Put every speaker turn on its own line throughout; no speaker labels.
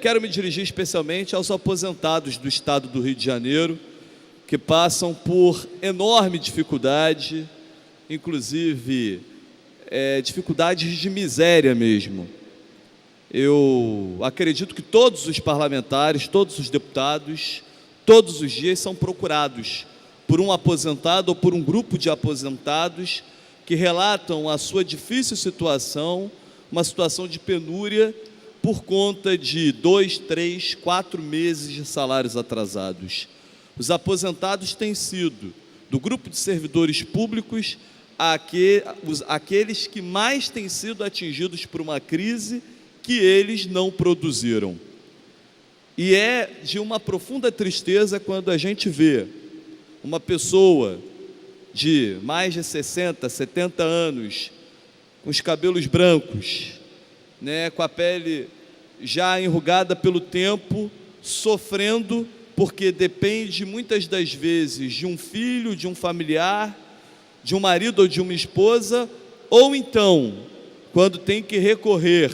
Quero me dirigir especialmente aos aposentados do estado do Rio de Janeiro, que passam por enorme dificuldade, inclusive dificuldades de miséria mesmo. Eu acredito que todos os parlamentares, todos os deputados, todos os dias são procurados por um aposentado ou por um grupo de aposentados que relatam a sua difícil situação, uma situação de penúria, por conta de 2, 3, 4 meses de salários atrasados. Os aposentados têm sido, do grupo de servidores públicos, aqueles que mais têm sido atingidos por uma crise que eles não produziram. E é de uma profunda tristeza quando a gente vê uma pessoa de mais de 60, 70 anos, com os cabelos brancos, com a pele já enrugada pelo tempo, sofrendo porque depende muitas das vezes de um filho, de um familiar, de um marido ou de uma esposa, ou então, quando tem que recorrer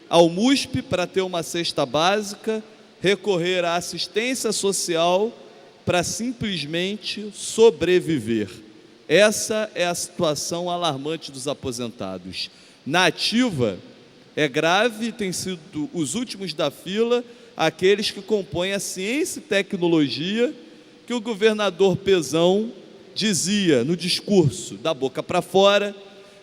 ao MUSP para ter uma cesta básica, recorrer à assistência social para simplesmente sobreviver. Essa é a situação alarmante dos aposentados. Na ativa, é grave, tem sido os últimos da fila, aqueles que compõem a ciência e tecnologia, que o governador Pezão dizia no discurso, da boca para fora,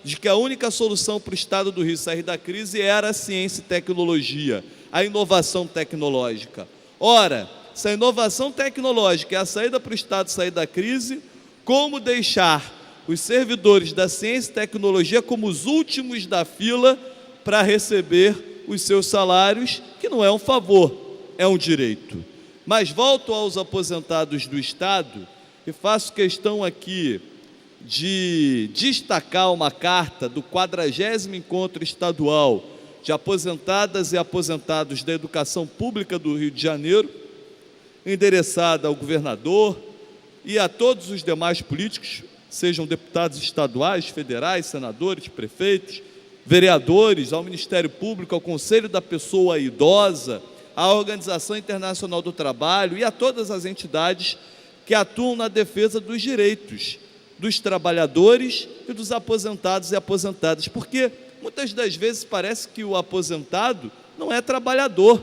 de que a única solução para o estado do Rio sair da crise era a ciência e tecnologia, a inovação tecnológica. Ora, se a inovação tecnológica é a saída para o estado sair da crise, como deixar os servidores da ciência e tecnologia como os últimos da fila para receber os seus salários, que não é um favor, é um direito. Mas volto aos aposentados do Estado e faço questão aqui de destacar uma carta do 40º Encontro Estadual de Aposentadas e Aposentados da Educação Pública do Rio de Janeiro, endereçada ao governador e a todos os demais políticos, sejam deputados estaduais, federais, senadores, prefeitos, vereadores, ao Ministério Público, ao Conselho da Pessoa Idosa, à Organização Internacional do Trabalho e a todas as entidades que atuam na defesa dos direitos dos trabalhadores e dos aposentados e aposentadas, porque muitas das vezes parece que o aposentado não é trabalhador.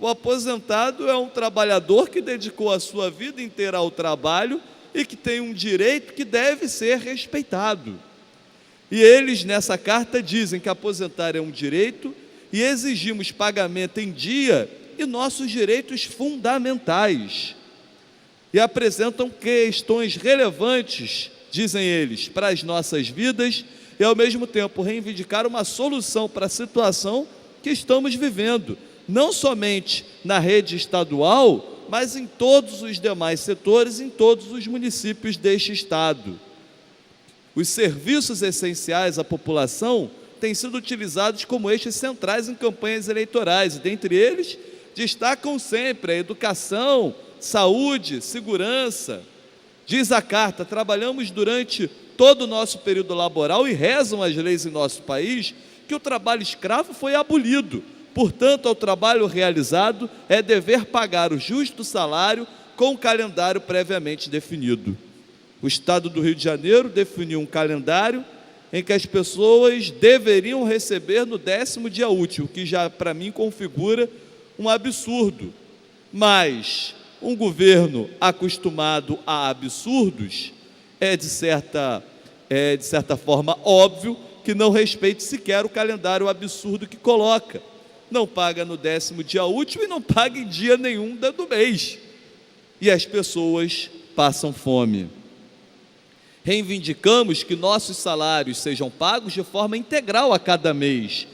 O aposentado é um trabalhador que dedicou a sua vida inteira ao trabalho e que tem um direito que deve ser respeitado. E eles, nessa carta, dizem que aposentar é um direito e exigimos pagamento em dia e nossos direitos fundamentais. E apresentam questões relevantes, dizem eles, para as nossas vidas e, ao mesmo tempo, reivindicar uma solução para a situação que estamos vivendo, não somente na rede estadual, mas em todos os demais setores, em todos os municípios deste estado. Os serviços essenciais à população têm sido utilizados como eixos centrais em campanhas eleitorais, e dentre eles destacam sempre a educação, saúde, segurança. Diz a carta, trabalhamos durante todo o nosso período laboral e rezam as leis em nosso país que o trabalho escravo foi abolido. Portanto, ao trabalho realizado é dever pagar o justo salário com um calendário previamente definido. O Estado do Rio de Janeiro definiu um calendário em que as pessoas deveriam receber no 10º dia útil, que já para mim configura um absurdo. Mas um governo acostumado a absurdos é de certa forma óbvio que não respeite sequer o calendário absurdo que coloca. Não paga no 10º dia útil e não paga em dia nenhum do mês. E as pessoas passam fome. Reivindicamos que nossos salários sejam pagos de forma integral a cada mês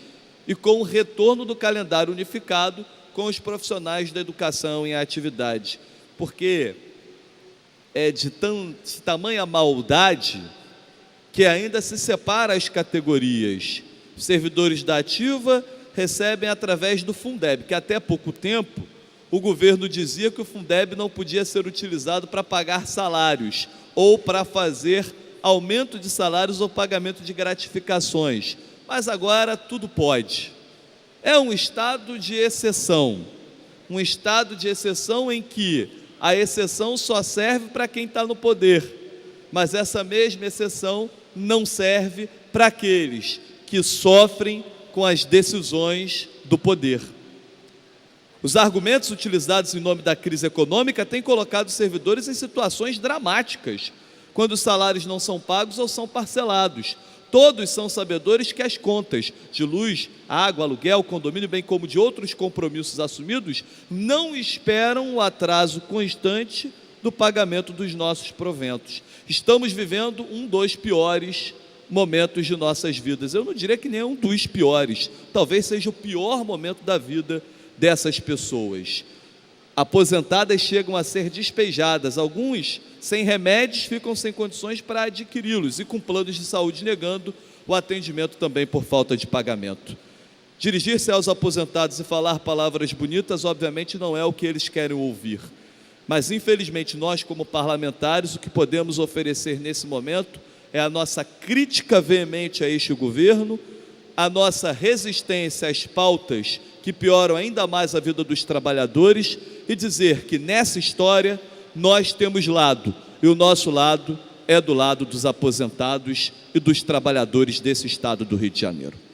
e com o retorno do calendário unificado com os profissionais da educação em atividade, porque é de tamanha maldade que ainda se separa as categorias. Os servidores da ativa recebem através do Fundeb, que até pouco tempo o governo dizia que o Fundeb não podia ser utilizado para pagar salários ou para fazer aumento de salários ou pagamento de gratificações, mas agora tudo pode. É um estado de exceção, um estado de exceção em que a exceção só serve para quem está no poder, mas essa mesma exceção não serve para aqueles que sofrem com as decisões do poder. Os argumentos utilizados em nome da crise econômica têm colocado os servidores em situações dramáticas, quando os salários não são pagos ou são parcelados. Todos são sabedores que as contas de luz, água, aluguel, condomínio, bem como de outros compromissos assumidos, não esperam o atraso constante do pagamento dos nossos proventos. Estamos vivendo um dos piores momentos de nossas vidas. Eu não diria que nem um dos piores, talvez seja o pior momento da vida dessas pessoas. Aposentadas chegam a ser despejadas, alguns sem remédios ficam sem condições para adquiri-los e com planos de saúde negando o atendimento também por falta de pagamento. Dirigir-se aos aposentados e falar palavras bonitas obviamente não é o que eles querem ouvir, mas infelizmente nós como parlamentares o que podemos oferecer nesse momento é a nossa crítica veemente a este governo, a nossa resistência às pautas que pioram ainda mais a vida dos trabalhadores e dizer que nessa história nós temos lado, e o nosso lado é do lado dos aposentados e dos trabalhadores desse estado do Rio de Janeiro.